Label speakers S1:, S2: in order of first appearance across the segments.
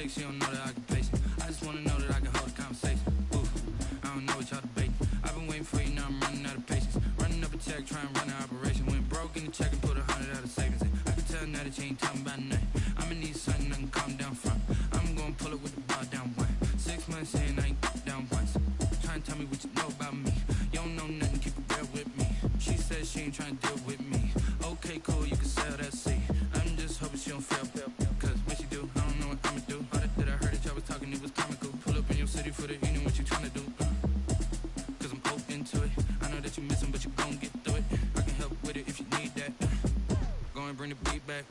S1: chick, she don't know that I can pace it. I just wanna know that I can hold a conversation. Ooh, I don't know what y'all debating. I've been waiting for you, now I'm running out of patience. Running up a check, trying to run an operation. Went broke in the check and put 100 out of savings in. I can tell now that you ain't talking about nothing. I'ma need something I can calm down from. I'm gonna pull it with the bar down one. 6 months in, I ain't down once. Trying to tell me what you know about me. You don't know nothing, keep it real with me. She said she ain't trying to deal with me. Okay, cool, you can sell that seat. I'm just hoping she don't fail. Cause when she do, I don't know what I'ma do. All that I heard that y'all was talking, it was comical. Pull up in your city for the evening, what you trying to do? Cause I'm open to it. I know that you missing, but you gon' get through it. I can help with it if you need that. Go and bring the beat back.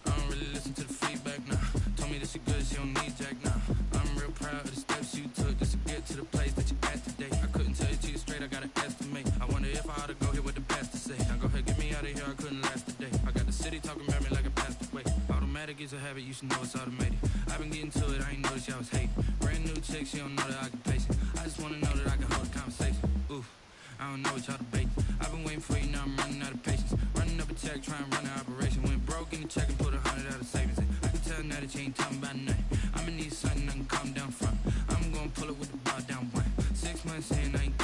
S1: I don't really listen to the feedback, nah. Told me that she good, she don't need Jack, nah. I'm real proud of the steps you took just to get to the place that you at today. I couldn't tell you to you straight, I gotta estimate. I wonder if I ought to go here with the pastor say. Now go ahead, get me out of here, I couldn't last today. I got the city talking about me like a passed away. Automatic is a habit, you should know it's automated. I've been getting to it, I ain't noticed y'all was hating. Brand new chick, she don't know that I can pace it. I just wanna know that I can hold a conversation. Ooh, I don't know what y'all debating. I've been waiting for you, now I'm running out of patience. Running up a check, trying to run an operation. Went broke in the check and put 100 out of savings in. I can tell now that you ain't talking about nothing. I'ma need something I can calm down from. I'm gonna pull it with the bar down one. 6 months in, I ain't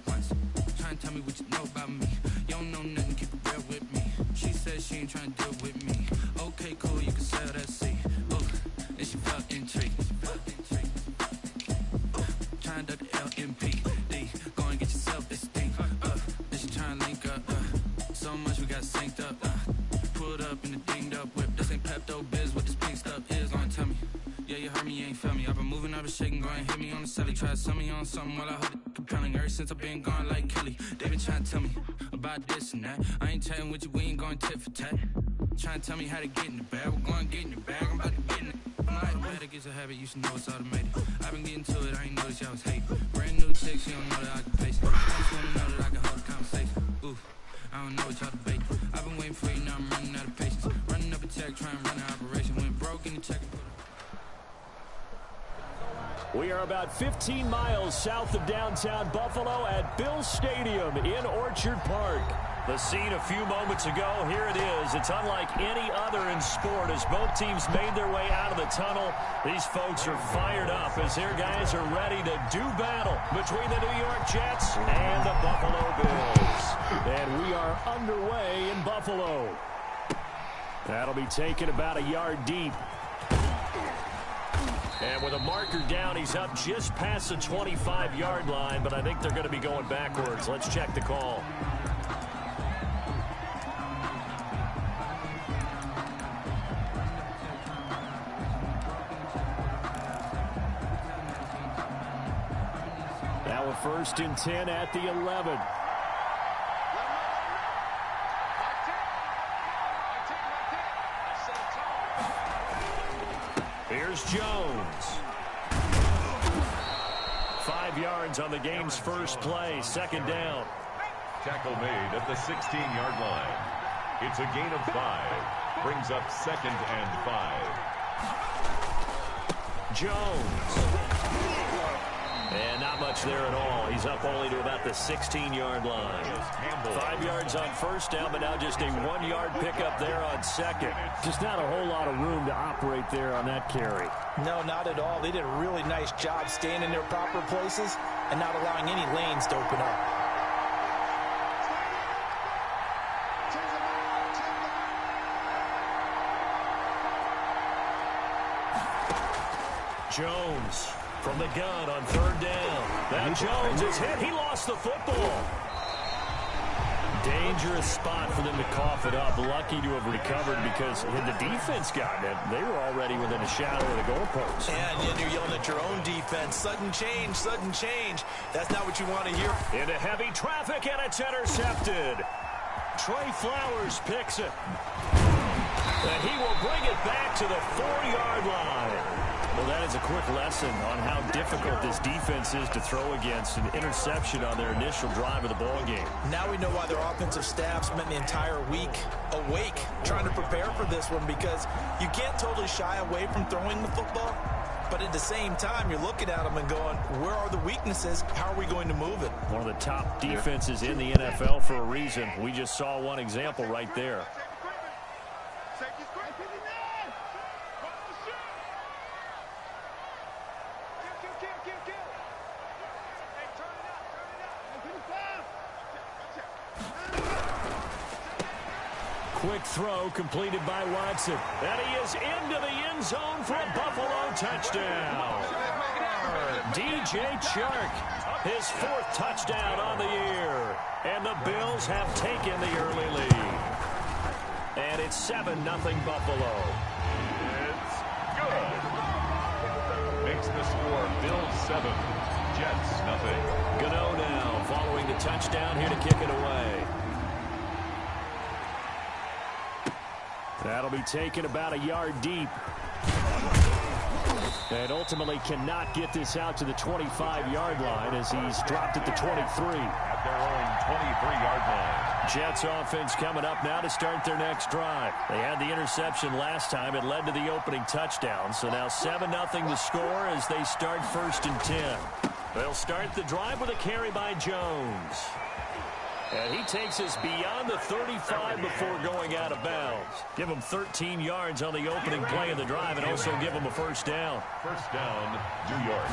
S1: once. Trying to tell me what you know about me. You don't know nothing, keep it real with me. She said she ain't trying to deal with me. Okay, cool, you can sell that seat. Ooh, then she felt intrigued. Trying to duck the LMPD. Go and get your self-esteem. Then she trying to link up. So much we got synced up. Pulled up in the dinged up whip. This ain't Pepto-Biz, what this pink stuff is. Go and tell me. Yeah, you heard me, you ain't felt me. I've been moving, I've been shaking, go and hit me on the celly. Try to sell me on something while I hold it compelling. Ever since I've been gone like Kelly, they been trying to tell me about this and that. I ain't chatting with you, we ain't going tit for tat. Trying to tell me how to get in the bag. We're going to get in the bag, I'm about to get in it. Automatic is a habit, you should know it's automated. I've been getting to it, I ain't noticed y'all was hating. Brand new chick, she don't know that I can pace it. I just wanna know that I can hold a conversation. Ooh, I don't know what y'all debating. I've been waiting for you, now I'm running out of patience. Running up a check, trying to run an operation. Went broke in the check and put it.
S2: We are about 15 miles south of downtown Buffalo at Bills Stadium in Orchard Park. The scene a few moments ago, here it is. It's unlike any other in sport as both teams made their way out of the tunnel. These folks are fired up as their guys are ready to do battle between the New York Jets and the Buffalo Bills. And we are underway in Buffalo. That'll be taken about a yard deep. And with a marker down, he's up just past the 25-yard line, but I think they're going to be going backwards. Let's check the call. Now a 1st and 10 at the 11. Here's Jones. 5 yards on the game's first play. 2nd down.
S3: Tackle made at the 16-yard line. It's a gain of 5. Brings up 2nd and 5.
S2: Jones. And not much there at all. He's up only to about the 16-yard line. 5 yards on 1st down, but now just a 1-yard pickup there on 2nd.
S4: Just not a whole lot of room to operate there on that carry.
S5: No, not at all. They did a really nice job staying in their proper places and not allowing any lanes to open up.
S2: Jones from the gun on 3rd down. Now Jones is hit. He lost the football. Dangerous spot for them to cough it up. Lucky to have recovered because had the defense gotten it, they were already within a shadow of the goalpost.
S5: Yeah, and you're yelling at your own defense. Sudden change, sudden change. That's not what you want to hear.
S2: Into heavy traffic, and it's intercepted. Trey Flowers picks it. And he will bring it back to the 4-yard line. Well, that is a quick lesson on how difficult this defense is to throw against. An interception on their initial drive of the ball game.
S5: Now we know why their offensive staff spent the entire week awake trying to prepare for this one, because you can't totally shy away from throwing the football, but at the same time, you're looking at them and going, where are the weaknesses? How are we going to move it?
S2: One of the top defenses in the NFL for a reason. We just saw one example right there. quick throw completed by Watson. And he is into the end zone for a Buffalo touchdown. DJ Chark, his 4th touchdown on the year. And the Bills have taken the early lead. And it's 7-0 Buffalo.
S3: It's good. Makes the score Bills 7, Jets nothing.
S2: Gano now following the touchdown here to kick it away. That'll be taken about a yard deep. And ultimately cannot get this out to the 25-yard line as he's dropped at the 23.
S3: At their own 23-yard line.
S2: Jets offense coming up now to start their next drive. They had the interception last time. It led to the opening touchdown. So now 7-0 to score as they start 1st and 10. They'll start the drive with a carry by Jones. And he takes us beyond the 35 before going out of bounds. Give him 13 yards on the opening play of the drive and also give him a 1st down.
S3: 1st down, New York.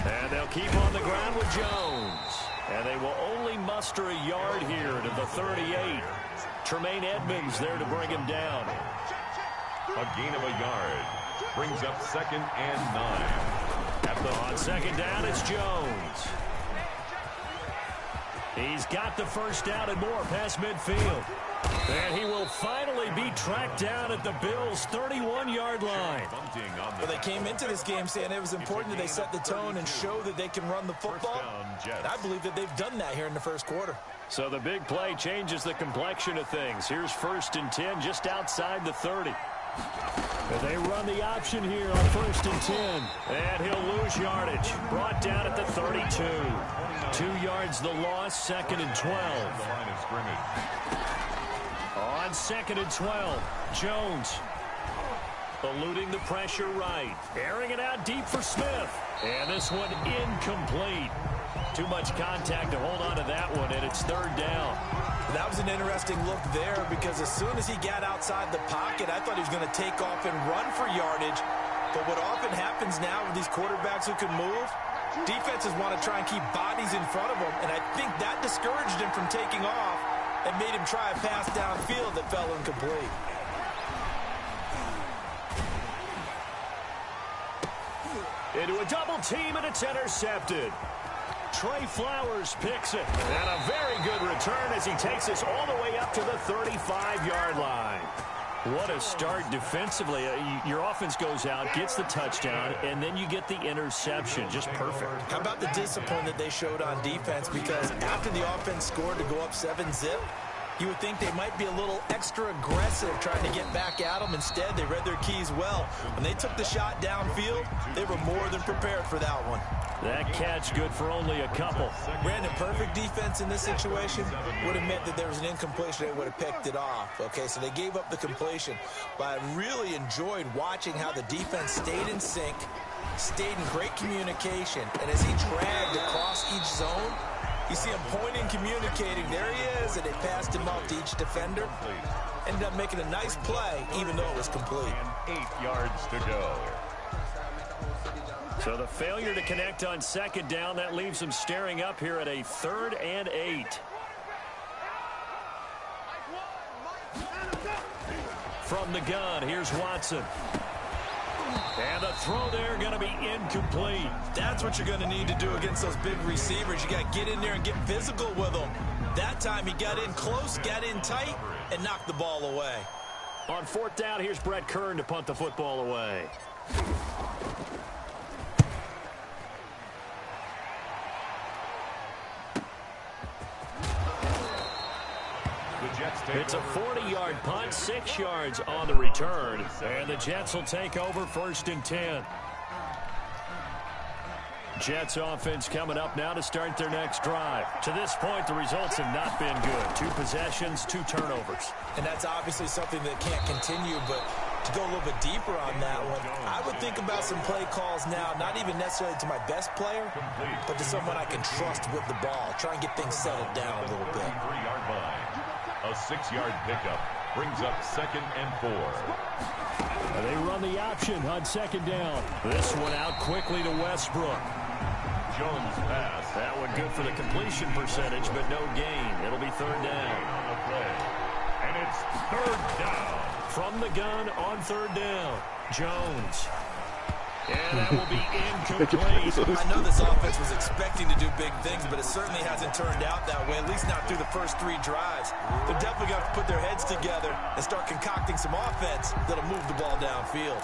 S2: And they'll keep on the ground with Jones. And they will only muster a yard here to the 38. Tremaine Edmonds there to bring him down.
S3: A gain of a yard. Brings up 2nd and 9.
S2: On 2nd down, it's Jones. He's got the 1st down and more past midfield. And he will finally be tracked down at the Bills' 31-yard line.
S5: Well, they came into this game saying it was important that they set the tone and show that they can run the football. And I believe that they've done that here in the 1st quarter.
S2: So the big play changes the complexion of things. Here's 1st and 10 just outside the 30. And they run the option here on 1st and 10. And he'll lose yardage. Brought down at the 32. 2 yards the loss, 2nd and 12.
S3: The line of scrimmage.
S2: On 2nd and 12, Jones eluding the pressure right. Airing it out deep for Smith. And this one incomplete. Too much contact to hold on to that one, and it's 3rd down.
S5: That was an interesting look there because as soon as he got outside the pocket, I thought he was going to take off and run for yardage. But what often happens now with these quarterbacks who can move, defenses want to try and keep bodies in front of them, and I think that discouraged him from taking off and made him try a pass downfield that fell incomplete.
S2: Into a double team, and it's intercepted. Trey Flowers picks it. And a very good return as he takes us all the way up to the 35-yard line. What a start defensively. Your offense goes out, gets the touchdown, and then you get the interception. Just perfect.
S5: How about the discipline that they showed on defense? Because after the offense scored to go up 7-zip, you would think they might be a little extra aggressive trying to get back at them. Instead, they read their keys well. When they took the shot downfield, they were more than prepared for that one.
S2: That catch good for only a couple.
S5: Brandon, perfect defense in this situation would have meant that there was an incompletion. They would have picked it off. Okay, so they gave up the completion. But I really enjoyed watching how the defense stayed in sync, stayed in great communication. And as he dragged across each zone, you see him pointing, communicating. There he is, and they passed him off to each defender. Ended up making a nice play, even though it was complete.
S3: 8 yards to go.
S2: So the failure to connect on 2nd down, that leaves them staring up here at a 3rd and 8. From the gun, here's Watson. And the throw there going to be incomplete.
S5: That's what you're going to need to do against those big receivers. You got to get in there and get physical with them. That time he got in close, got in tight, and knocked the ball away.
S2: On 4th down, here's Brett Kern to punt the football away. It's a 40-yard punt, 6 yards on the return, and the Jets will take over 1st and 10. Jets offense coming up now to start their next drive. To this point, the results have not been good. 2 possessions, 2 turnovers.
S5: And that's obviously something that can't continue, but to go a little bit deeper on that one, I would think about some play calls now, not even necessarily to my best player, but to someone I can trust with the ball. Try and get things settled down a little bit.
S3: 3-yard line. A 6-yard pickup brings up 2nd and 4.
S2: They run the option on 2nd down. This one out quickly to Westbrook.
S3: Jones pass.
S2: That one good for the completion percentage, but no gain. It'll be 3rd down.
S3: On the play. And third down.
S2: From the gun on third down, Jones. And that will be incomplete.
S5: I know this offense was expecting to do big things, but it certainly hasn't turned out that way, at least not through the first 3 drives. They're definitely going to have to put their heads together and start concocting some offense that'll move the ball downfield.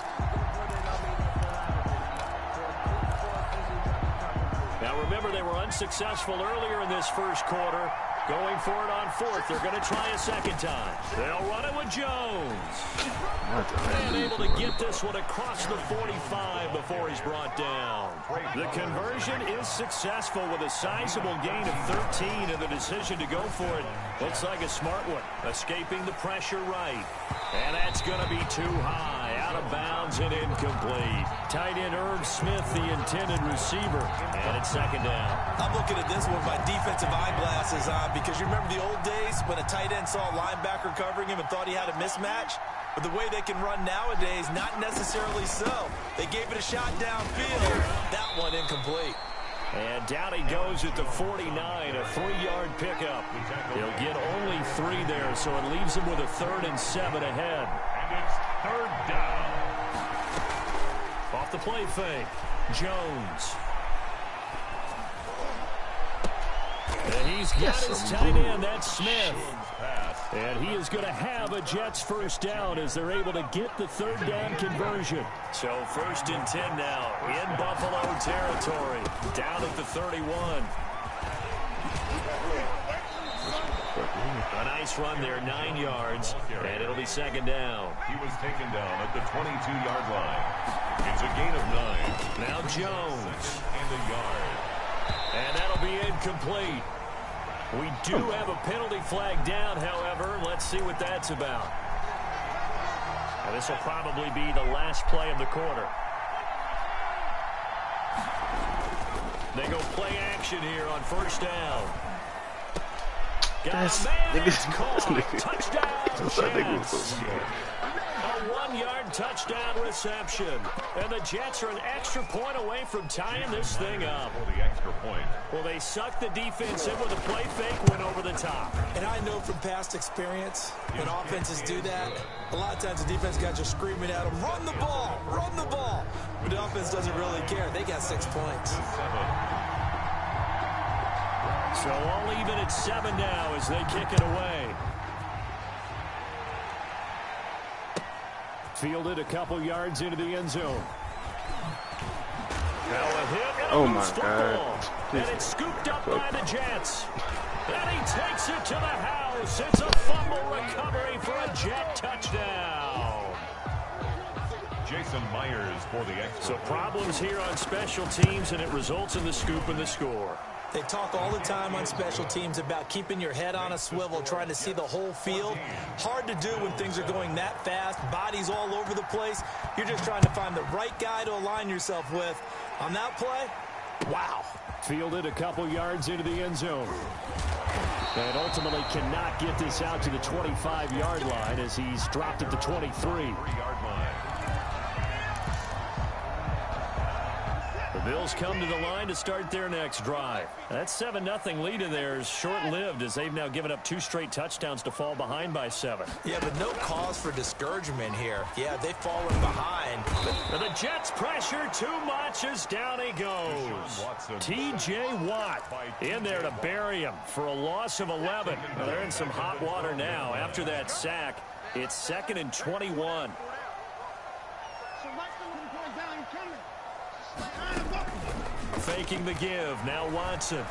S2: Now remember, they were unsuccessful earlier in this first quarter. Going for it on fourth. They're going to try a second time. They'll run it with Jones. And able to get this one across the 45 before he's brought down. The conversion is successful with a sizable gain of 13, and the decision to go for it looks like a smart one. Escaping the pressure right. And that's going to be too high. Out of bounds and incomplete. Tight end Irv Smith, the intended receiver. And it's second down.
S5: I'm looking at this one with my defensive eyeglasses on, because you remember the old days when a tight end saw a linebacker covering him and thought he had a mismatch? But the way they can run nowadays, not necessarily so. They gave it a shot downfield. That one incomplete.
S2: And down he goes at the 49, a 3-yard pickup. He'll get only 3 there, so it leaves him with a 3rd and 7 ahead.
S3: And it's third down.
S2: Off the play fake, Jones. And he's got his tight end, that's Smith. And he is going to have a Jets first down as they're able to get the 3rd down conversion. So 1st and 10 now in Buffalo territory. Down at the 31. A nice run there, 9 yards. And it'll be second down.
S3: He was taken down at the 22-yard line. It's a gain of 9.
S2: Now Jones.
S3: And a yard.
S2: And that'll be incomplete. We do have a penalty flag down, however. Let's see what that's about. And this will probably be the last play of the quarter. They go play action here on first down. Got a man, it's caught. Touchdown, Jets. A 1-yard touchdown reception. And the Jets are an extra point away from tying this thing up.
S3: For the extra point.
S2: Well, they sucked the defense in with a play fake, went over the top.
S5: And I know from past experience, when offenses do that, a lot of times the defense guys are screaming at them, run the ball, run the ball. But the offense doesn't really care. They got 6 points.
S2: So all even at 7 now as they kick it away. Fielded a couple yards into the end zone. Now a hit and a loose football. And it's scooped up by the Jets. And he takes it to the house. It's a fumble recovery for a Jet touchdown.
S3: Jason Myers for the extra.
S2: So problems here on special teams, and it results in the scoop and the score.
S5: They talk all the time on special teams about keeping your head on a swivel, trying to see the whole field. Hard to do when things are going that fast, bodies all over the place. You're just trying to find the right guy to align yourself with. On that play, wow.
S2: Fielded a couple yards into the end zone. And ultimately cannot get this out to the 25-yard line as he's dropped at the 23.
S3: 3-yard line.
S2: The Bills come to the line to start their next drive. That 7-0 lead in there is short-lived as they've now given up 2 straight touchdowns to fall behind by 7.
S5: Yeah, but no cause for discouragement here. Yeah, they've fallen behind.
S2: But the Jets pressure too much as down he goes. T.J. Watt in there to bury him for a loss of 11. Well, they're in some hot water now after that sack. It's 2nd and 21. Faking the give. Now Watson.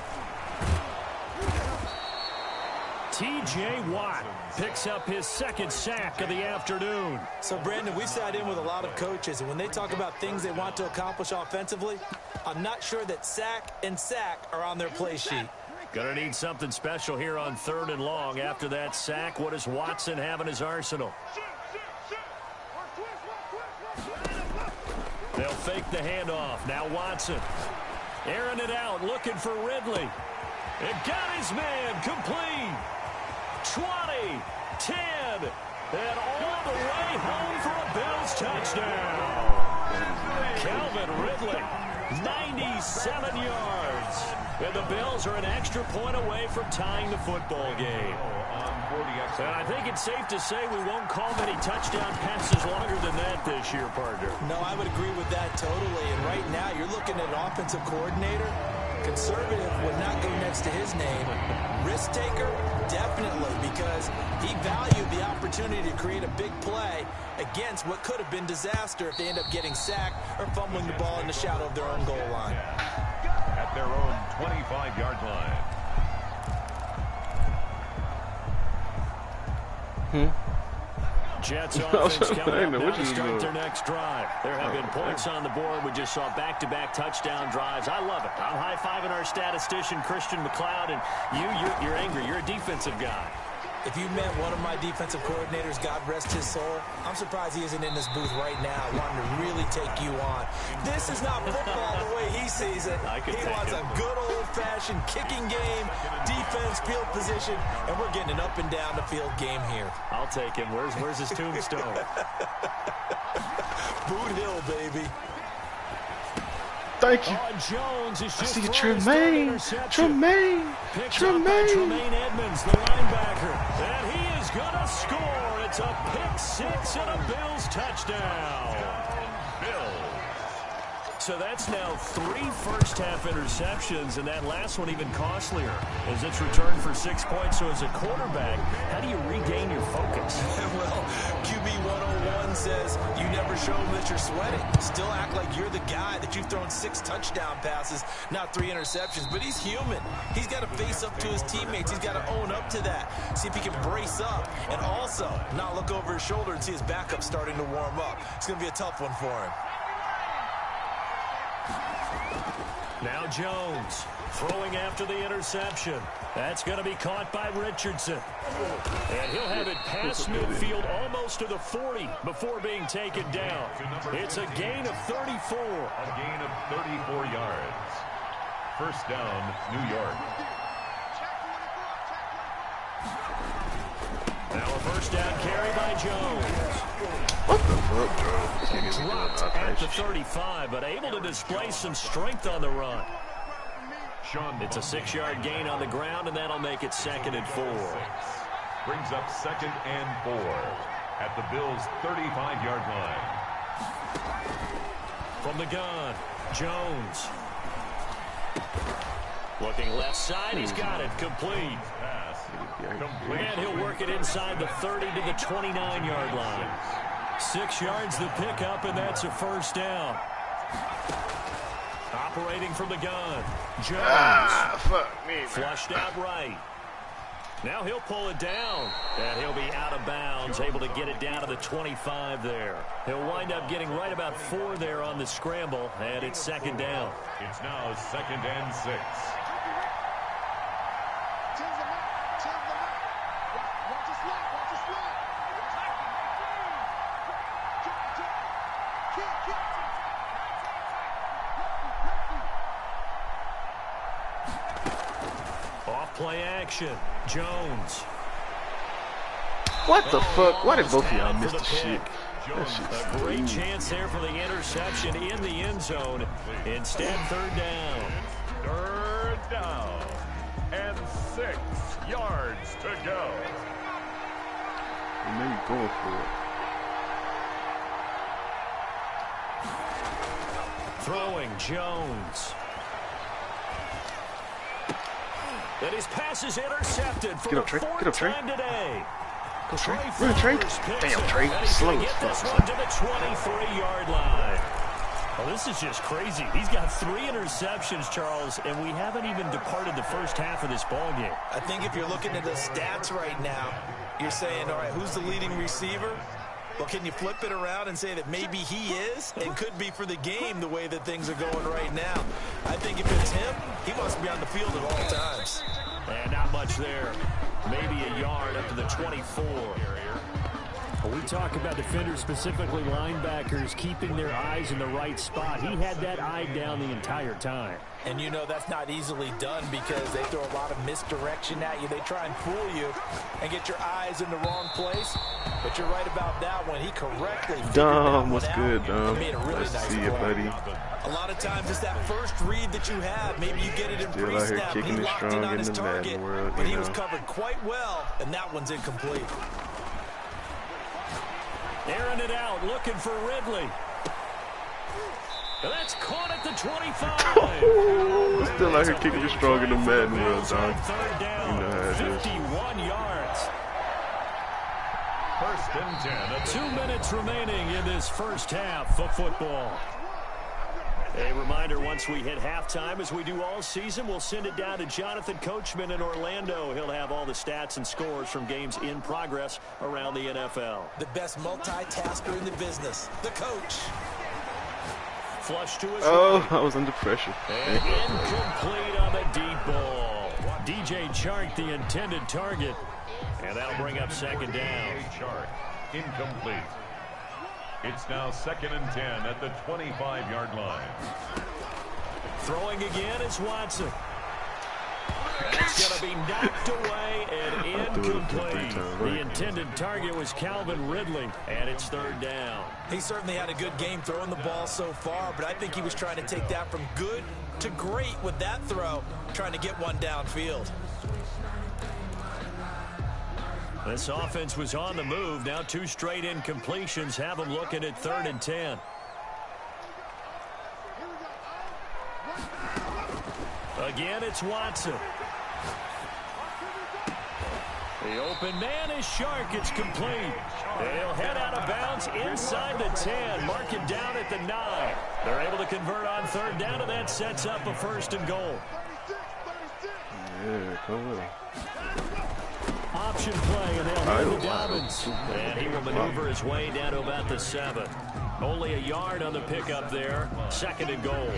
S2: T.J. Watt picks up his 2nd sack of the afternoon.
S5: So, Brandon, we've sat in with a lot of coaches, and when they talk about things they want to accomplish offensively, I'm not sure that sack and sack are on their play sheet.
S2: Gonna need something special here on 3rd and long. After that sack, what does Watson have in his arsenal? They'll fake the handoff. Now Watson. Airing it out, looking for Ridley. It got his man complete. 20, 10, and all the way home for a Bills touchdown. Calvin Ridley, 97 yards. And the Bills are an extra point away from tying the football game.
S3: for the extra.
S2: And I think it's safe to say we won't call many touchdown passes longer than that this year, partner.
S5: No, I would agree with that totally. And right now, you're looking at an offensive coordinator. Conservative would not go next to his name. Risk taker, definitely, because he valued the opportunity to create a big play against what could have been disaster if they end up getting sacked or fumbling the ball in the shadow of their own goal line.
S3: At their own 25-yard line.
S2: Jets offense coming up now to start their next drive. There have been points on the board. We just saw back-to-back touchdown drives. I love it. I'm high-fiving our statistician, Christian McLeod, and you're angry. You're a defensive guy.
S5: If you met one of my defensive coordinators, God rest his soul, I'm surprised he isn't in this booth right now wanting to really take you on. This is not football the way he sees it. He wants a good old-fashioned kicking game, defense, field position, and we're getting an up-and-down-the-field game here.
S2: I'll take him. Where's his tombstone?
S5: Boot Hill, baby.
S6: Thank you.
S2: Jones is
S6: I
S2: just
S6: see Tremaine.
S2: Tremaine Edmonds, the linebacker. And he is going to score. It's a pick six and a Bills touchdown.
S3: Bills.
S2: So that's now 3 first-half interceptions, and that last one even costlier as it's returned for 6 points. So as a quarterback, how do you regain your focus?
S5: Well, QB 101 says you never show them that you're sweating. Still act like you're the guy, that you've thrown 6 touchdown passes, not 3 interceptions. But he's human. He's got to face up to his teammates. He's got to own up to that. See if he can brace up and also not look over his shoulder and see his backup starting to warm up. It's going to be a tough one for him.
S2: Now Jones throwing after the interception. That's going to be caught by Richardson. And he'll have it past midfield almost to the 40 before being taken down. It's a gain of 34.
S3: A gain of 34 yards. First down, New York.
S2: Now a first down carry by Jones.
S6: What the fuck, Jones?
S2: Dropped at the 35, but able to display some strength on the run. It's a 6-yard gain on the ground, and that'll make it 2nd and 4.
S3: Brings up 2nd and 4 at the Bills' 35-yard line.
S2: From the gun, Jones. Looking left side, he's got it, complete.
S3: Pass. Complete.
S2: And he'll work it inside the 30 to the 29-yard line. 6 yards the pickup, and that's a first down. Operating from the gun, Jones.
S6: Fuck me, man.
S2: Flushed out right. Now he'll pull it down, and he'll be out of bounds, able to get it down to the 25 there. He'll wind up getting right about 4 there on the scramble, and it's 2nd down.
S3: It's now 2nd and 6.
S2: Play action, Jones.
S6: What the fuck? Why did both of y'all miss the shit?
S2: A great chance there for the interception in the end zone. Instead, 3rd down.
S3: 3rd down. And 6 yards to go.
S6: Maybe going for it.
S2: Throwing, Jones. And his pass is intercepted for the 4th time today.
S6: Go, Trey. Run, Trey. Damn, Trey. Slow as
S2: fuck. This one to the 23-yard line. Well, this is just crazy. He's got 3 interceptions, Charles, and we haven't even departed the first half of this ballgame.
S5: I think if you're looking at the stats right now, you're saying, all right, who's the leading receiver? Well, can you flip it around and say that maybe he is and could be for the game the way that things are going right now? I think if it's him, he must be on the field at all times.
S2: And not much there. Maybe a yard up to the 24. Well, we talk about defenders, specifically linebackers, keeping their eyes in the right spot. He had that eye down the entire time.
S5: And you know that's not easily done because they throw a lot of misdirection at you. They try and fool you and get your eyes in the wrong place. But you're right about that one. He correctly figured
S6: Dom, what's
S5: that
S6: good,
S5: one out
S6: Dom?
S5: and made a really
S6: Nice
S5: nice
S6: to see you,
S5: play.
S6: buddy.
S5: A lot of times it's that first read that you have. Maybe you get it in
S6: Still out here
S5: pre-snap.
S6: kicking
S5: He
S6: it
S5: locked
S6: strong
S5: in on
S6: in
S5: his
S6: the Madden
S5: target,
S6: world,
S5: but
S6: you
S5: he was
S6: know.
S5: covered quite well, and that one's incomplete.
S2: Airing it out, looking for Ridley. That's caught at the 25.
S6: Still out here kicking it strong in the Madden world, Dom.
S2: Third down,
S6: You know how it is.
S2: 51 yards.
S3: First and 10 at the
S2: 2 minutes remaining in this first half of football. A reminder, once we hit halftime, as we do all season, we'll send it down to Jonathan Coachman in Orlando. He'll have all the stats and scores from games in progress around the NFL.
S5: The best multitasker in the business, the coach.
S2: Flush to his
S6: Oh,
S2: right.
S6: I was under pressure.
S2: And incomplete on the deep ball. DJ Chark, the intended target. And that'll bring up second down.
S3: Chark, incomplete. It's now 2nd and 10 at the 25-yard line.
S2: Throwing again is Watson. It's going to be knocked away and incomplete. The intended target was Calvin Ridley, and it's third down.
S5: He certainly had a good game throwing the ball so far, but I think he was trying to take that from good to great with that throw, trying to get one downfield.
S2: This offense was on the move. Now 2 straight incompletions have them looking at 3rd and 10. Again, it's Watson. The open man is Chark. It's complete. They'll head out of bounds inside the 10. Mark it down at the 9. They're able to convert on 3rd down, and that sets up a 1st and goal.
S6: Yeah, come on.
S2: Option play, and they'll hand to Dobbins. And he will maneuver his way down to about the 7. Only a yard on the pickup there. 2nd and goal.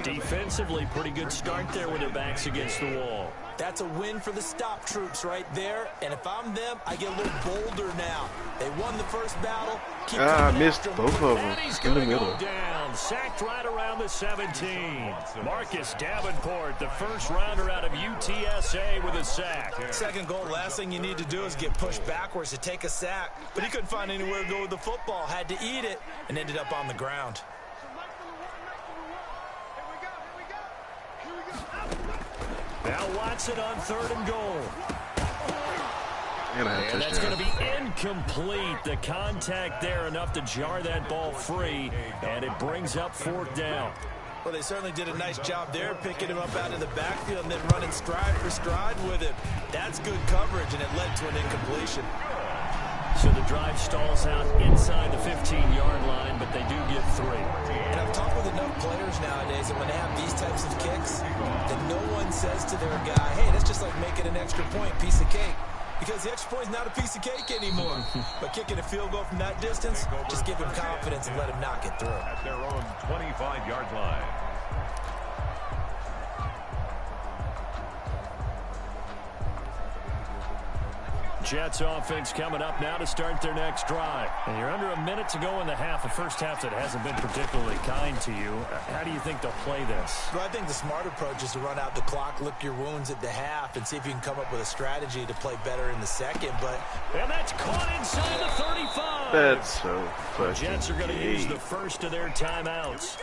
S2: Defensively, pretty good start there with their backs against the wall.
S5: That's a win for the stop troops right there. And if I'm them, I get a little bolder now. They won the first battle.
S6: I missed both of them
S2: And he's
S6: in the
S2: going to
S6: middle.
S2: go down. Sacked right around the 17. Marcus Davenport, the first rounder out of UTSA with a sack.
S5: 2nd goal, last thing you need to do is get pushed backwards to take a sack. But he couldn't find anywhere to go with the football. Had to eat it and ended up on the ground.
S2: Now Watson on 3rd and goal.
S6: And I had
S2: And
S6: a
S2: that's going to
S6: touchdown.
S2: be incomplete. The contact there enough to jar that ball free, and it brings up 4th down.
S5: Well, they certainly did a nice job there, picking him up out of the backfield and then running stride for stride with him. That's good coverage, and it led to an incompletion.
S2: So the drive stalls out inside the 15-yard line, but they do get 3.
S5: And I've talked with enough players nowadays that when they have these types of kicks, that no one says to their guy, hey, that's just like making an extra point, piece of cake. Because the extra point is not a piece of cake anymore. But kicking a field goal from that distance, just give him confidence and let him knock it through.
S3: At their own 25-yard line.
S2: Jets offense coming up now to start their next drive. And you're under a minute to go in the half, a first half that hasn't been particularly kind to you. How do you think they'll play this?
S5: Well, I think the smart approach is to run out the clock, lick your wounds at the half, and see if you can come up with a strategy to play better in the second. But
S2: And that's caught inside the 35.
S6: That's so fucking
S2: Jets are going to use
S6: gay.
S2: the first of their timeouts,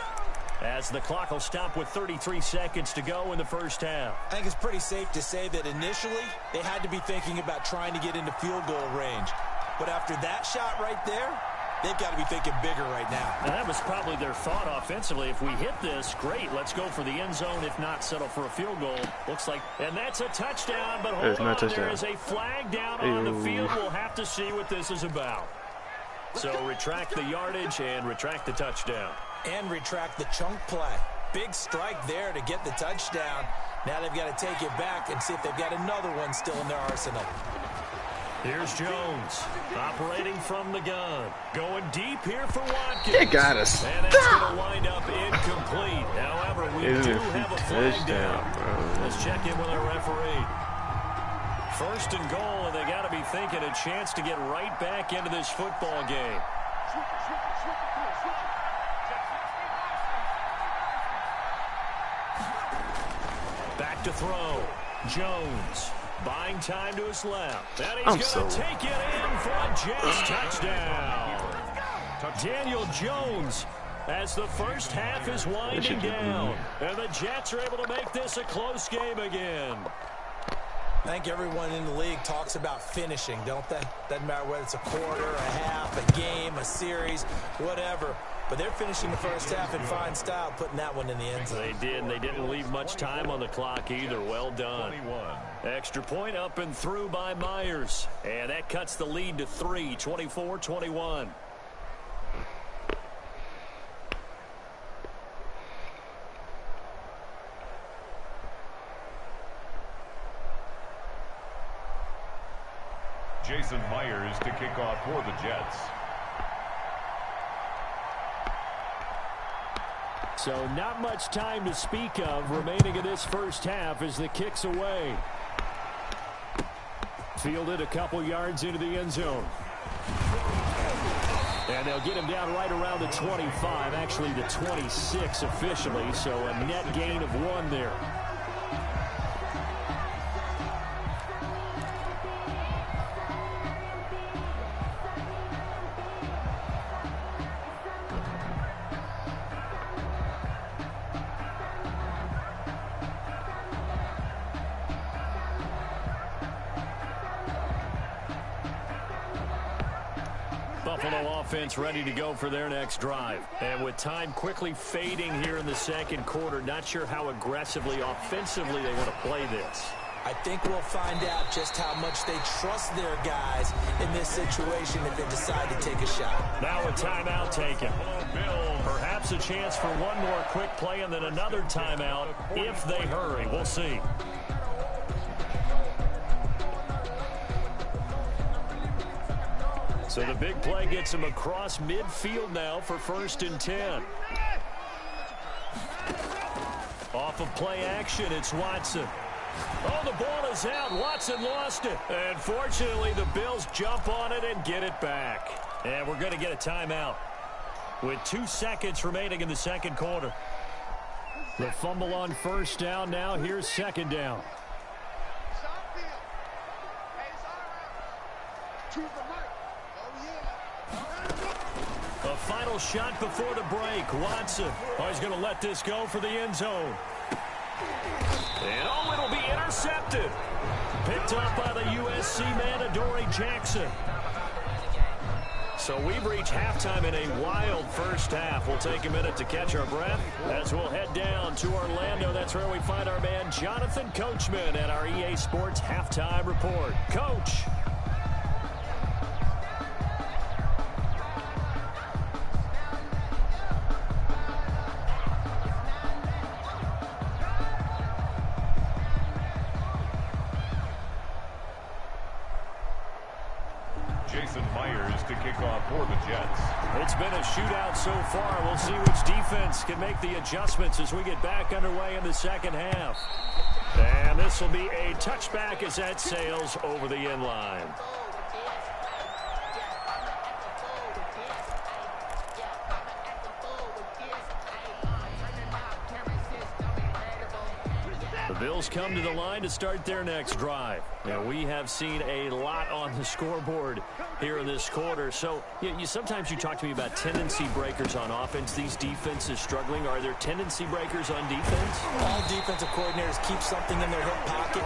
S2: as the clock will stop with 33 seconds to go in the first half.
S5: I think it's pretty safe to say that initially they had to be thinking about trying to get into field goal range. But after that shot right there, they've got to be thinking bigger right now.
S2: And that was probably their thought offensively. If we hit this, great, let's go for the end zone. If not, settle for a field goal. Looks like, and that's a touchdown, but hold
S6: It's
S2: on,
S6: not a touchdown.
S2: there is a flag down on the
S6: Ew.
S2: field. We'll have to see what this is about. So retract the yardage and retract the touchdown.
S5: And retract the chunk play. Big strike there to get the touchdown. Now they've got to take it back and see if they've got another one still in their arsenal.
S2: Here's Jones, operating from the gun. Going deep here for Watkins.
S6: They got us.
S2: And that's going to wind up incomplete. However, we
S6: It is
S2: do
S6: a
S2: have a flag
S6: touchdown,
S2: down.
S6: bro.
S2: Let's check in with our referee. First and goal, and they got to be thinking a chance to get right back into this football game. Back to throw. Jones buying time to his left. And he's going to take it in for a Jets touchdown. Daniel Jones as the first half is winding down. And the Jets are able to make this a close game again.
S5: I think everyone in the league talks about finishing, don't they? Doesn't matter whether it's a quarter, a half, a game, a series, whatever. But they're finishing the first half in fine style, putting that one in the end zone.
S2: They did, and they didn't leave much time on the clock either. Well done.
S3: 21.
S2: Extra point up and through by Myers. And that cuts the lead to 3, 24-21.
S3: Jason Myers to kick off for the Jets.
S4: So not much time to speak of remaining in this first half as the kick's away. Fielded a couple yards into the end zone. And they'll get him down right around the 25, actually the 26 officially, so a net gain of 1 there.
S2: Buffalo offense ready to go for their next drive. And with time quickly fading here in the second quarter, not sure how aggressively, offensively they want to play this.
S5: I think we'll find out just how much they trust their guys in this situation if they decide to take a shot.
S2: Now a timeout taken. Perhaps a chance for one more quick play and then another timeout if they hurry. We'll see. So the big play gets him across midfield now for 1st and 10. Off of play action, it's Watson. Oh, the ball is out. Watson lost it. And fortunately, the Bills jump on it and get it back. And we're going to get a timeout with 2 seconds remaining in the second quarter.
S4: The fumble on first down. Now here's second down.
S2: A final shot before the break. Watson. Oh, he's going to let this go for the end zone. And oh, it'll be intercepted. Picked up by the USC man, Adoree Jackson. So we've reached halftime in a wild first half. We'll take a minute to catch our breath as we'll head down to Orlando. That's where we find our man Jonathan Coachman at our EA Sports Halftime Report. Coach.
S3: Jason Myers to kick off for the Jets.
S2: It's been a shootout so far. We'll see which defense can make the adjustments as we get back underway in the second half. And this will be a touchback as that sails over the end line. The Bills come to the line to start their next drive. Now, we have seen a lot on the scoreboard here in this quarter. So, sometimes you talk to me about tendency breakers on offense. These defenses struggling. Are there tendency breakers on defense?
S5: All defensive coordinators keep something in their hip pocket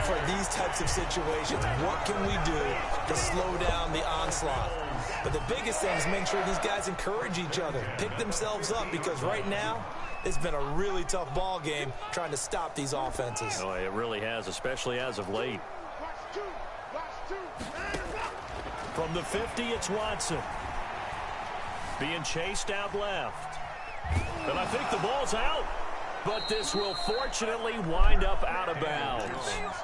S5: for these types of situations. What can we do to slow down the onslaught? But the biggest thing is make sure these guys encourage each other, pick themselves up, because right now, it's been a really tough ball game trying to stop these offenses.
S2: Oh, it really has, especially as of late. From the 50, it's Watson. Being chased out left. And I think the ball's out. But this will fortunately wind up out of bounds.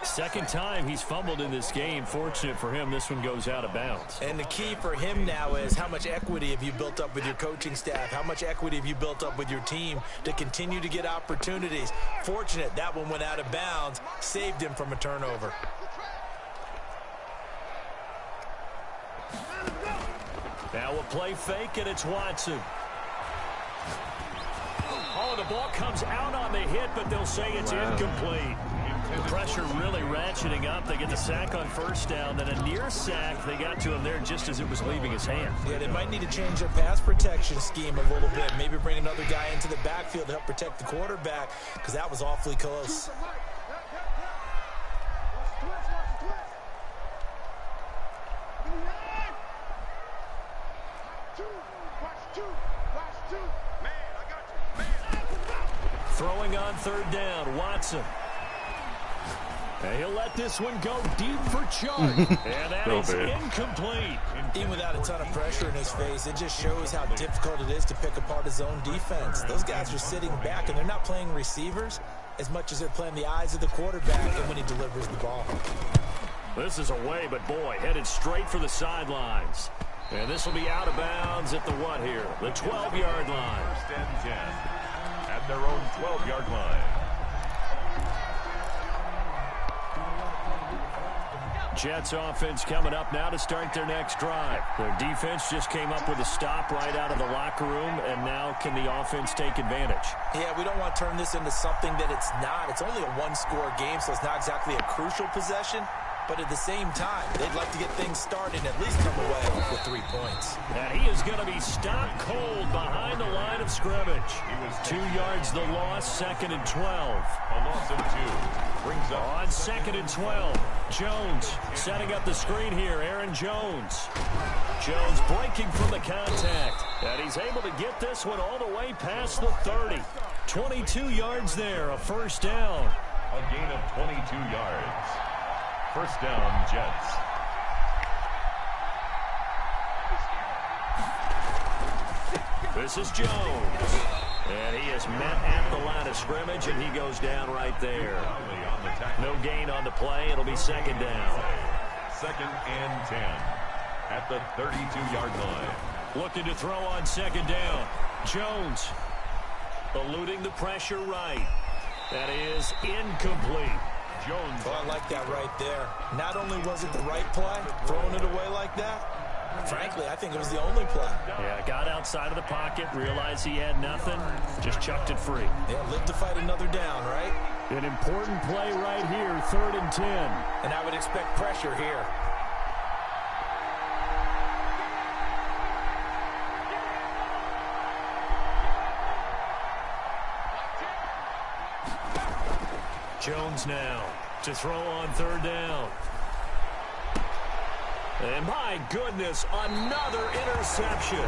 S2: Second time he's fumbled in this game. Fortunate for him, this one goes out of bounds.
S5: And the key for him now is how much equity have you built up with your coaching staff? How much equity have you built up with your team to continue to get opportunities? Fortunate that one went out of bounds, saved him from a turnover.
S2: Now a play fake, and it's Watson. Oh, the ball comes out on the hit, but they'll say it's incomplete. The pressure really ratcheting up. They get the sack on first down, then a near sack. They got to him there just as it was leaving his hand.
S5: Yeah, they might need to change their pass protection scheme a little bit. Maybe bring another guy into the backfield to help protect the quarterback, because that was awfully close.
S2: Throwing on third down, Watson. And he'll let this one go deep for Chark. And that is incomplete.
S5: Even without a ton of pressure in his face, it just shows how difficult it is to pick apart his own defense. Those guys are sitting back, and they're not playing receivers as much as they're playing the eyes of the quarterback and when he delivers the ball.
S2: This is away, but boy, headed straight for the sidelines. And this will be out of bounds at the what here? The 12-yard line.
S3: First and 10 at their own 12-yard line.
S2: Jets offense coming up now to start their next drive. Their defense just came up with a stop right out of the locker room, and now can the offense take advantage?
S5: Yeah, we don't want to turn this into something that it's not. It's only a one-score game, so it's not exactly a crucial possession. But at the same time, they'd like to get things started and at least come away with 3 points.
S2: And he is going to be stopped cold behind the line of scrimmage. 2 yards the loss, 2nd and 12.
S3: A loss of 2 brings up
S2: on 2nd and 12. Jones setting up the screen here. Aaron Jones. Jones breaking from the contact. And he's able to get this one all the way past the 30. 22 yards there, a first down.
S3: A gain of 22 yards. First down, Jets.
S2: This is Jones. And he is met at the line of scrimmage, and he goes down right there. No gain on the play. It'll be 2nd down.
S3: 2nd and 10 at the 32-yard line.
S2: Looking to throw on 2nd down. Jones eluding the pressure right. That is incomplete.
S3: Jones.
S5: Well, I like that right there. Not only was it the right play, throwing it away like that, frankly, I think it was the only play.
S2: Yeah, got outside of the pocket, realized he had nothing, just chucked it free.
S5: Yeah, live to fight another down, right?
S2: An important play right here, 3rd and 10.
S5: And I would expect pressure here.
S2: Jones now to throw on 3rd down. And my goodness, another interception.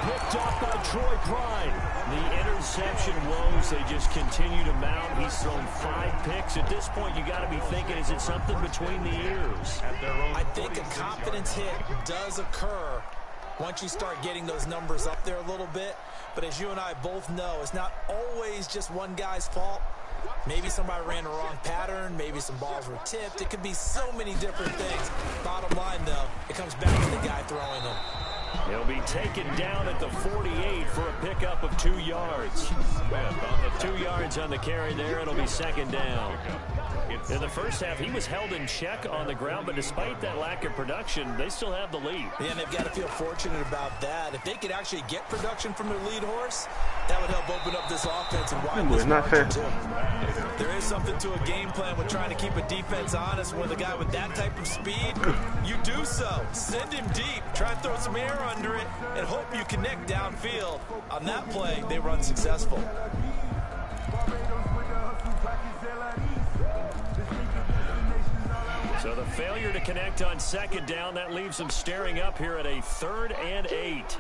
S2: Picked off by Troy Pride. The interception woes, they just continue to mount. He's thrown 5 picks. At this point, you got to be thinking, is it something between the ears?
S5: I think a confidence hit does occur once you start getting those numbers up there a little bit. But as you and I both know, it's not always just one guy's fault. Maybe somebody ran the wrong pattern. Maybe some balls were tipped. It could be so many different things. Bottom line, though, it comes back to the guy throwing them.
S2: He'll be taken down at the 48 for a pickup of 2 yards. 2 yards on the carry there. It'll be 2nd down. In the first half, he was held in check on the ground, but despite that lack of production, they still have the lead.
S5: Yeah, and they've got to feel fortunate about that. If they could actually get production from their lead horse, that would help open up this offense and widen this margin too. There is something to a game plan with trying to keep a defense honest. With a guy with that type of speed, you do so. Send him deep. Try and throw some air under it and hope you connect downfield. On that play, they run successful.
S2: So the failure to connect on 2nd down, that leaves them staring up here at a 3rd and 8.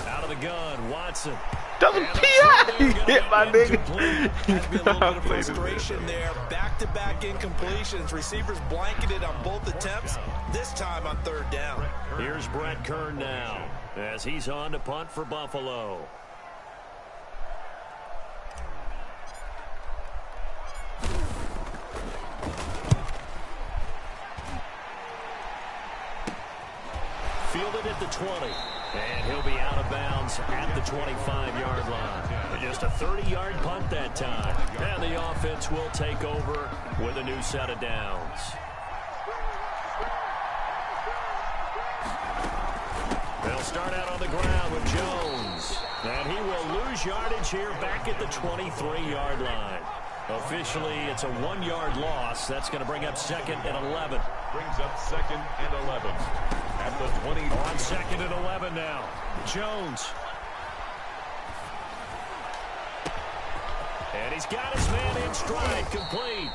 S2: Out of the gun, Watson.
S6: Doesn't P.I. hit my nigga.
S5: Had to be a little bit of frustration there. Back-to-back incompletions. Receivers blanketed on both attempts, this time on 3rd down.
S2: Here's Brett Kern now as he's on to punt for Buffalo. Fielded at the 20. And he'll be out of bounds at the 25-yard line. Just a 30-yard punt that time. And the offense will take over with a new set of downs. They'll start out on the ground with Jones. And he will lose yardage here back at the 23-yard line. Officially, it's a 1-yard loss. That's going to bring up 2nd and 11.
S3: Brings up 2nd and 11. At the 20.
S2: On 2nd and 11 now. Jones. And he's got his man in stride, complete.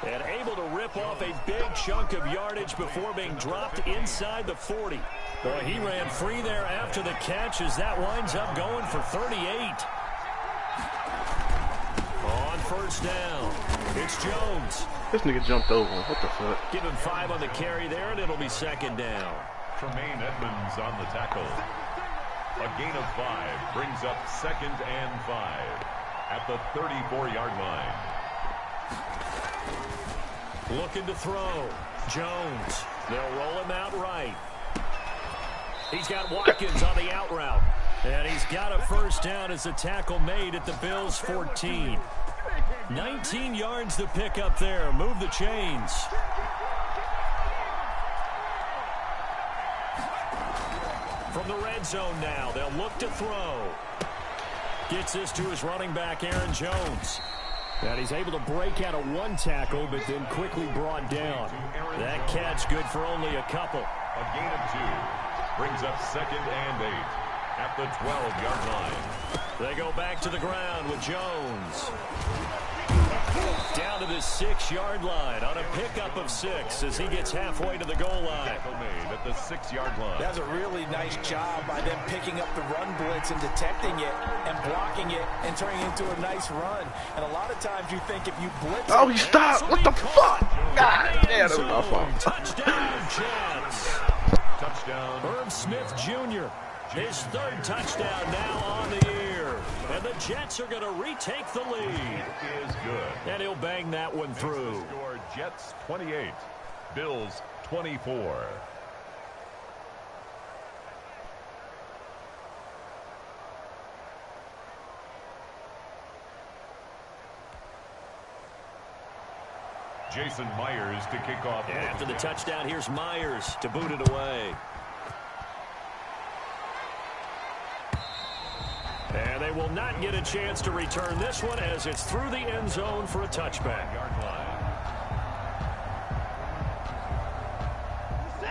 S2: And able to rip off a big chunk of yardage before being dropped inside the 40. Boy, he ran free there after the catch as that winds up going for 38. On first down, it's Jones.
S6: This nigga jumped over. What the fuck?
S2: Give him 5 on the carry there, and it'll be 2nd down.
S3: Tremaine Edmonds on the tackle. A gain of 5 brings up 2nd and 5 at the 34-yard line.
S2: Looking to throw. Jones. They'll roll him out right. He's got Watkins on the out route. And he's got a first down as a tackle made at the Bills' 14. 19 yards to pick up there. Move the chains. From the red zone now, they'll look to throw. Gets this to his running back, Aaron Jones. And he's able to break out of 1 tackle, but then quickly brought down. That catch good for only a couple.
S3: A gain of 2 brings up 2nd and 8 at the 12-yard line.
S2: They go back to the ground with Jones. Down to the 6-yard line on a pickup of 6 as he gets halfway to the goal line.
S3: Tackle made at the 6-yard line.
S5: That's a really nice job by them picking up the run blitz and detecting it and blocking it and turning it into a nice run. And a lot of times you think if you blitz...
S6: Oh, he stopped. What the fuck? God damn, that was my fault.
S2: Touchdown, Jets.
S3: Touchdown.
S2: Herb Smith Jr. His 3rd touchdown now on the year. And the Jets are going to retake the lead.
S3: Is good.
S2: And he'll bang that one through.
S3: Score Jets 28, Bills 24. Jason Myers to kick off.
S2: And after the touchdown, here's Myers to boot it away. And they will not get a chance to return this one as it's through the end zone for a touchback.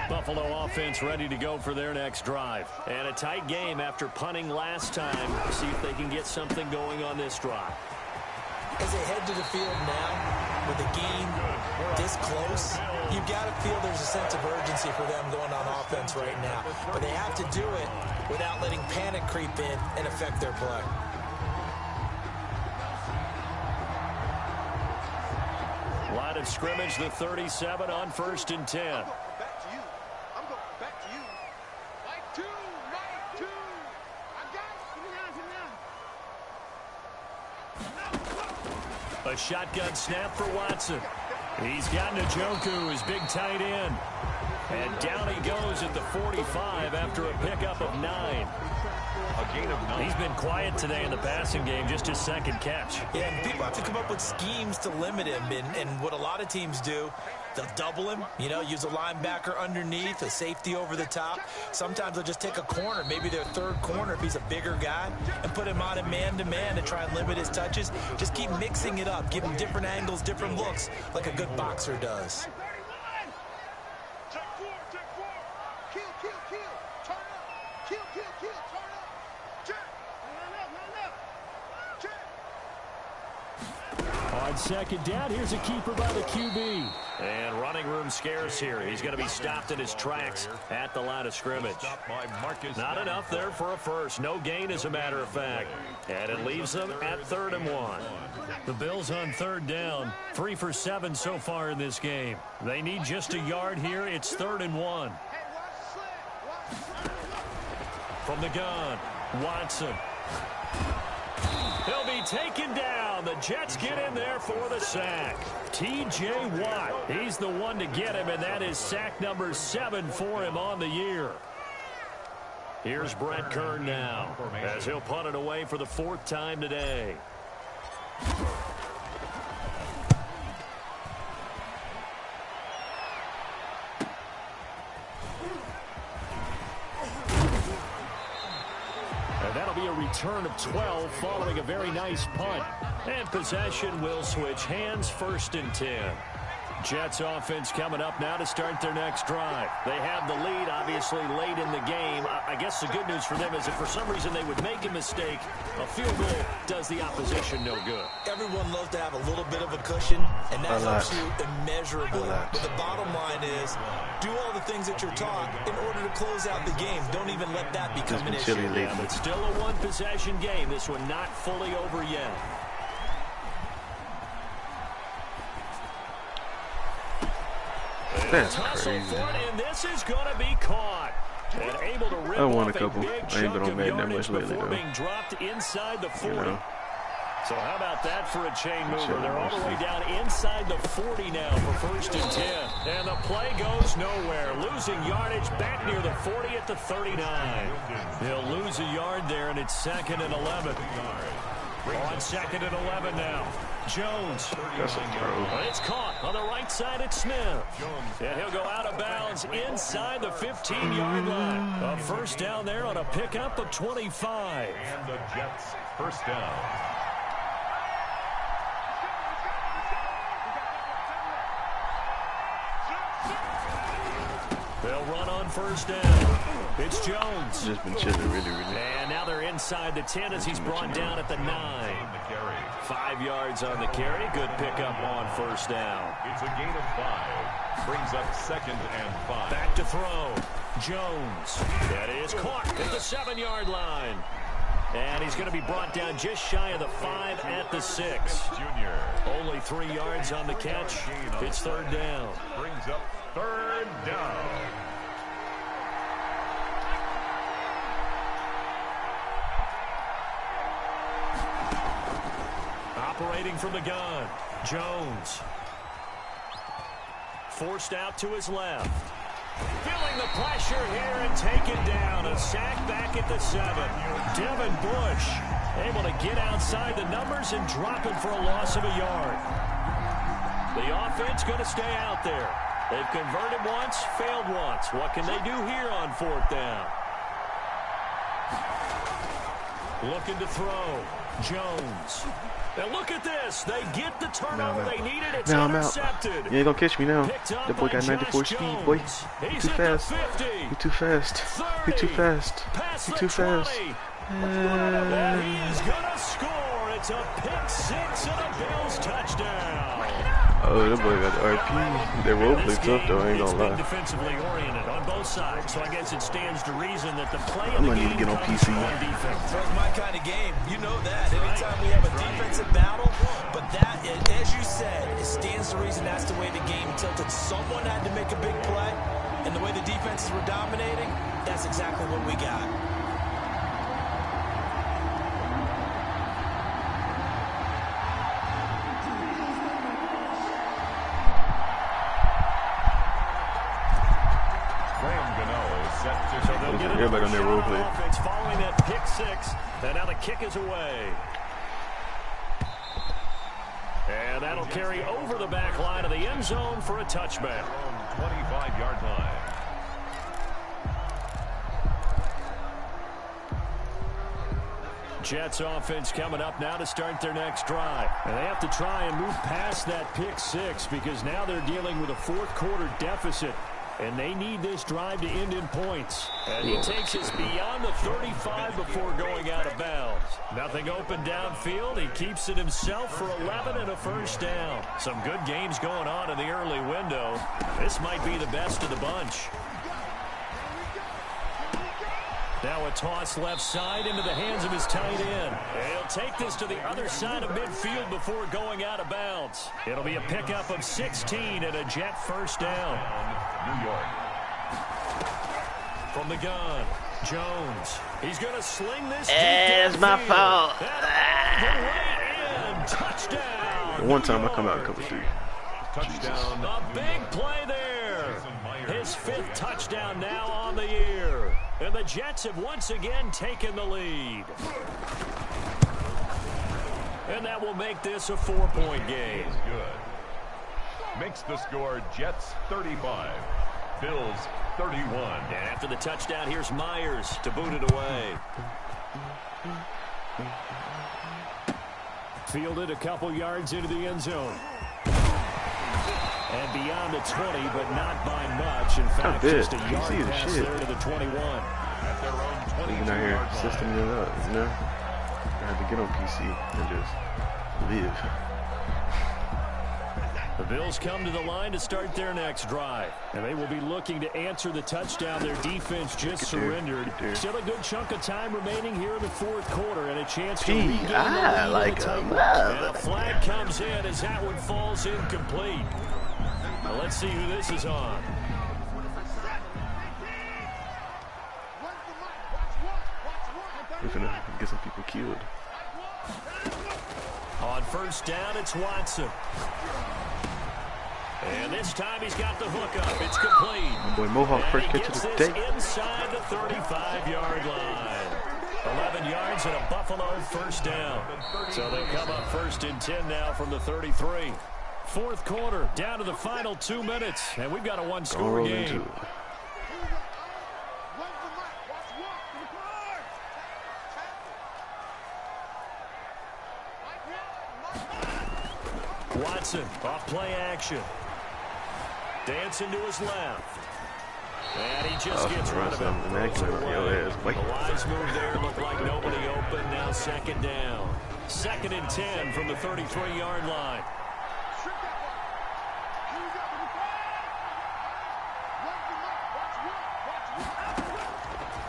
S2: Buffalo offense ready to go for their next drive. And a tight game after punting last time. See if they can get something going on this drive.
S5: As they head to the field now with the game this close, you've got to feel there's a sense of urgency for them going on offense right now. But they have to do it without letting panic creep in and affect their play.
S2: Line of scrimmage, the 37 on 1st and 10. A shotgun snap for Watson. He's got Njoku, his big tight end. And down he goes at the 45 after a pickup of 9.
S3: A gain of 9.
S2: He's been quiet today in the passing game, just his 2nd catch.
S5: Yeah, and people have to come up with schemes to limit him. And what a lot of teams do, they'll double him, use a linebacker underneath, a safety over the top. Sometimes they'll just take a corner, maybe their 3rd corner if he's a bigger guy, and put him on a man-to-man to try and limit his touches. Just keep mixing it up, give him different angles, different looks, like a good boxer does.
S2: On 2nd down, here's a keeper by the QB. And running room scarce here. He's going to be stopped in his tracks at the line of scrimmage. Not enough there for a first. No gain, as a matter of fact. And it leaves them at 3rd and 1. The Bills on 3rd down. 3 for 7 so far in this game. They need just a yard here. It's 3rd and 1. From the gun, Watson. He'll be taken down. The Jets get in there for the sack. T.J. Watt, he's the one to get him, and that is sack number 7 for him on the year. Here's Brett Kern now, as he'll punt it away for the 4th time today. And that'll be a return of 12 following a very nice punt. And possession will switch hands, 1st and 10. Jets offense coming up now to start their next drive. They have the lead, obviously, late in the game. I guess the good news for them is if for some reason they would make a mistake, a field goal does the opposition no good.
S5: Everyone loves to have a little bit of a cushion, and that helps you immeasurably. But the bottom line is, do all the things that you're taught in order to close out the game. Don't even let that become an issue.
S2: Yeah, but still a one-possession game. This one not fully over yet.
S6: That's crazy.
S2: And this is going to be caught. And able to rip
S6: I won a
S2: off
S6: couple.
S2: big
S6: I ain't
S2: chunk
S6: been on
S2: of
S6: Madden that much
S2: yardage
S6: lately,
S2: before
S6: though.
S2: being dropped inside the 40.
S6: You know.
S2: So how about that for a chain mover? They're all the way down inside the 40 now for 1st and 10. And the play goes nowhere. Losing yardage back near the 40 at the 39. He'll lose a yard there, and it's 2nd and 11. On 2nd and 11 now. Jones.
S6: That's a throw.
S2: It's caught on the right side at Smith. And he'll go out of bounds inside the 15-yard line. A 1st down there on a pickup of 25.
S3: And the Jets 1st down.
S2: They'll run on 1st down. It's Jones.
S6: Just been chilling, really.
S2: And now they're inside the 10 as he's brought down at the 9. 5 yards on the carry. Good pickup on 1st down.
S3: It's a gain of 5. Brings up 2nd and 5.
S2: Back to throw. Jones. That is caught at the 7-yard line. And he's going to be brought down just shy of the 5 at the 6.
S3: Junior.
S2: Only 3 yards on the catch. It's 3rd down.
S3: Brings up 3rd down.
S2: Operating from the gun, Jones. Forced out to his left. Feeling the pressure here and taken down. A sack back at the 7. Devin Bush able to get outside the numbers and drop him for a loss of a yard. The offense going to stay out there. They've converted once, failed once. What can they do here on 4th down? Looking to throw. Jones. And look at this. They get the turnover they needed. It's intercepted.
S6: I'm out. You ain't gonna catch me now. That boy got 94 speed, boy.
S2: He's
S6: too fast.
S2: He
S6: too fast. He too fast. He too fast.
S2: And he is gonna score. It's a pick 6 and a Bills touchdown.
S6: Oh, that boy got the RP. They role play tough though, I ain't gonna lie.
S2: Defensively oriented on both sides, so I guess it stands to reason that the play
S6: I'm gonna need to get on PC.
S5: That's my kind of game. You know that. Anytime we have a defensive battle, but that, as you said, it stands to reason that's the way the game tilted. Someone had to make a big play, and the way the defenses were dominating, that's exactly what we got.
S6: Everybody on their role play.
S2: Following that pick 6, and now the kick is away. And that'll carry over the back line of the end zone for a touchback.
S3: 25-yard line.
S2: Jets offense coming up now to start their next drive. And they have to try and move past that pick 6 because now they're dealing with a 4th quarter deficit. And they need this drive to end in points. And he takes us beyond the 35 before going out of bounds. Nothing open downfield. He keeps it himself for 11 and a 1st down. Some good games going on in the early window. This might be the best of the bunch. Now a toss left side into the hands of his tight end. And he'll take this to the other side of midfield before going out of bounds. It'll be a pickup of 16 and a Jet 1st down.
S3: New York.
S2: From the gun, Jones. He's going to sling this.
S6: It's my fault.
S2: Touchdown.
S6: One time I come out and cover 3.
S2: A big play there. His 5th touchdown now on the year. And the Jets have once again taken the lead. And that will make this a 4-point game.
S3: Good. Makes the score Jets 35, Bills 31.
S2: And after the touchdown, here's Myers to boot it away. Fielded a couple yards into the end zone. And beyond the 20, but not by much. In fact, just a yard pass there to the 21.
S3: At their own 22
S6: Even out here,
S3: yard line.
S6: system it up, you know? I had to get on PC and just live.
S2: The Bills come to the line to start their next drive. And they will be looking to answer the touchdown their defense just surrendered. Still a good chunk of time remaining here in the fourth quarter and a chance to regain the lead
S6: like
S2: in the
S6: a
S2: title.
S6: mother.
S2: And a flag comes in as that one falls incomplete. Now let's see who this is on.
S6: We're gonna get some people killed.
S2: On first down, it's Watson. And this time he's got the hook up. It's complete.
S6: My boy Mohawk
S2: And
S6: first
S2: he
S6: catch of
S2: gets
S6: the
S2: this
S6: day.
S2: inside the 35-yard line. 11 yards and a Buffalo first down. So they come up first and 10 now from the 33. Fourth quarter, down to the final 2 minutes. And we've got a one-score game. Watson, off play action. Dancing to his left. And he just gets rid of him. Throws it away. The wise move there looked like nobody open. Now second down. 2nd and 10 from the 33-yard line.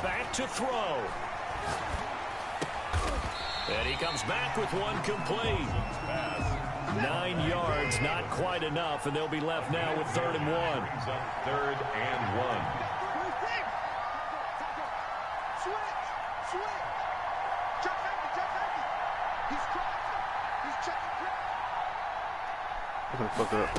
S2: Back to throw. And he comes back with one complete. 9 yards, not quite enough, and they'll be left now with 3rd and 1.
S3: 3rd and 1.
S6: I'm gonna fuck up.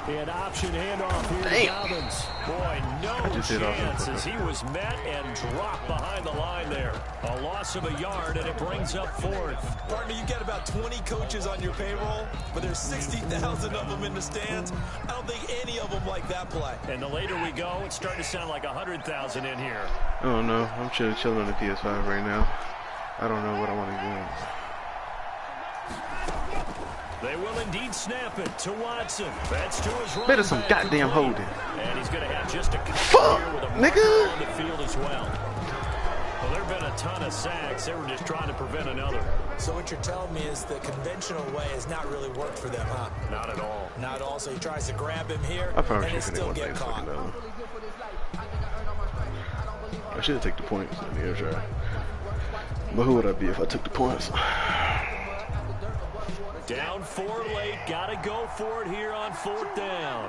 S2: An option handoff here to Dobbins. Boy, no chance as he was met and dropped behind the line there. A loss of a yard, and it brings up 4th.
S5: Partner, you get about 20 coaches on your payroll, but there's 60,000 of them in the stands. I don't think any of them like that play.
S2: And the later we go, it's starting to sound like 100,000 in here.
S6: I don't know. I'm chilling on the PS5 right now. I don't know what I want to do.
S2: They will indeed snap it to Watson. That's to his right.
S6: Better some goddamn holding.
S2: And he's going to have just a couple here with a
S6: nigga
S2: on the field as well. Well, there have been a ton of sacks. They were just trying to prevent another.
S5: So what you're telling me is the conventional way has not really worked for them, huh?
S2: Not at all.
S5: Not at all. So he tries to grab him here,
S6: I probably
S5: and he
S6: should
S5: still
S6: have
S5: get caught.
S6: I should have taken the points in the air try. But who would I be if I took the points?
S2: Down 4 late. Got to go for it here on 4th down.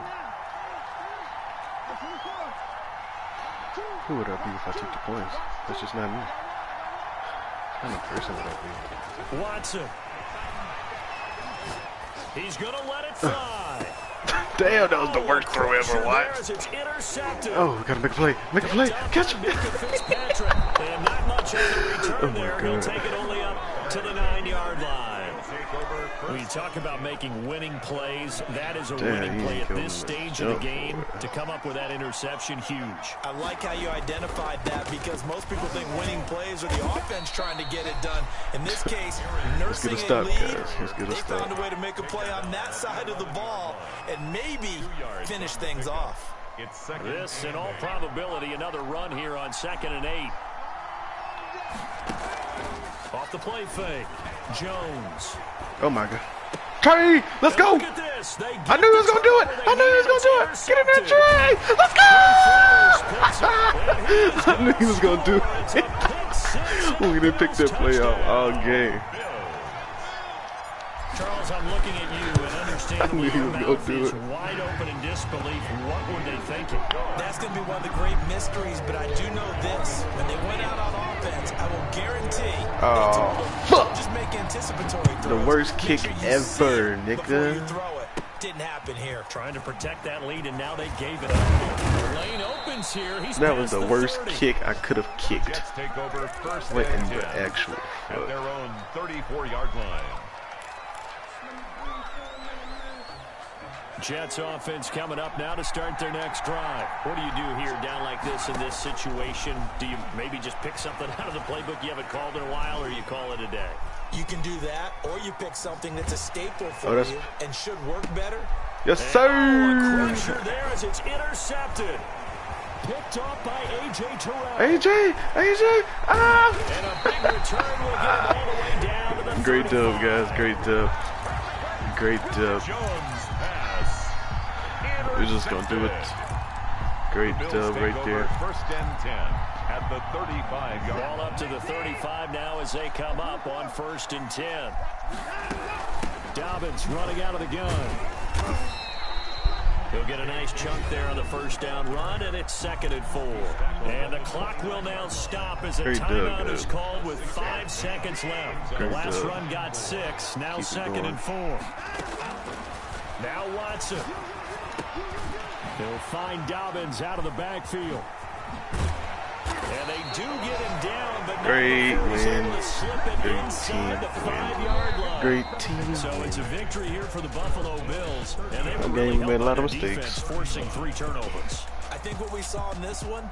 S6: Who would I be if I took the points? That's just not me. What kind of person would I be?
S2: Watson. He's going to let it fly.
S6: Damn, that was the worst throw ever watched.
S2: It's intercepted.
S6: Oh, gotta make a play. Make a play. Catch him.
S2: And not much on the return there. He'll take it only up to the 9-yard line. When you talk about making winning plays, that is a winning play at this stage of the game. To come up with that interception, huge.
S5: I like how you identified that because most people think winning plays are the offense trying to get it done. In this case, nursing a lead, they found a way to make a play on that side of the ball and maybe finish things off.
S2: This, in all probability, another run here on 2nd and 8. Off the play fake, Jones.
S6: Oh my God. Trey, let's go.
S2: Look at this.
S6: I knew he was going to do it. I knew he was going to do it. Get in there, Trey. Let's go. I knew he was going to do it. We didn't pick that play out all game.
S2: Charles, I'm looking at you and understanding
S6: he was going to do it.
S2: Wide open in disbelief. What were they thinking?
S5: That's going to be one of the great mysteries, but I do know this. When they went out on offense, I will guarantee
S6: fuck.
S5: just make anticipatory throws.
S6: The worst kick ever, nigga.
S5: Didn't happen here.
S4: Trying to protect that lead, and now they gave it up. Lane opens here. He's
S6: That was the worst
S4: 30.
S6: kick I could have kicked.
S3: Jets take over first
S6: What in
S3: and
S6: the
S3: 10
S6: actual
S3: at
S6: fuck?
S3: their own 34-yard line.
S4: Jets offense coming up now to start their next drive. What do you do here down like this in this situation? Do you maybe just pick something out of the playbook you haven't called in a while, or you call it a day?
S5: You can do that, or you pick something that's a staple for you and should work better.
S6: Yes,
S4: A
S6: sir.
S4: crusher there as it's intercepted. Picked off by A.J. Terrell.
S6: AJ, ah!
S4: And a big return will get him all the way down to the
S6: Great
S4: 35.
S6: dub, guys. Great dub. Great dub.
S3: Jones pass.
S6: We're just gonna do it. Great
S3: Bills
S6: dub
S3: take
S6: right
S3: over
S6: there.
S3: first and 10 at the 35-yard
S4: Ball up to the 35 now as they come up on first and 10. Dobbins running out of the gun. He'll get a nice chunk there on the first down run, and it's 2nd and 4. And the clock will now stop as a
S6: Great
S4: timeout
S6: dub,
S4: is
S6: guys.
S4: called with 5 seconds left. The
S6: Great
S4: last
S6: dub.
S4: run got 6, now
S6: Keep it
S4: 2nd
S6: going.
S4: and 4. Now Watson. He'll find Dobbins out of the backfield. And they do get him down, but
S6: Great
S4: now he's able
S6: win.
S4: to slip it
S6: Great
S4: inside the
S6: team
S4: 5-yard line.
S6: Great team.
S4: So it's a victory here for the Buffalo Bills. And they were
S6: That
S4: really
S6: game made a lot of
S4: helping their
S6: mistakes.
S4: defense, forcing 3 turnovers.
S5: I think what we saw in this one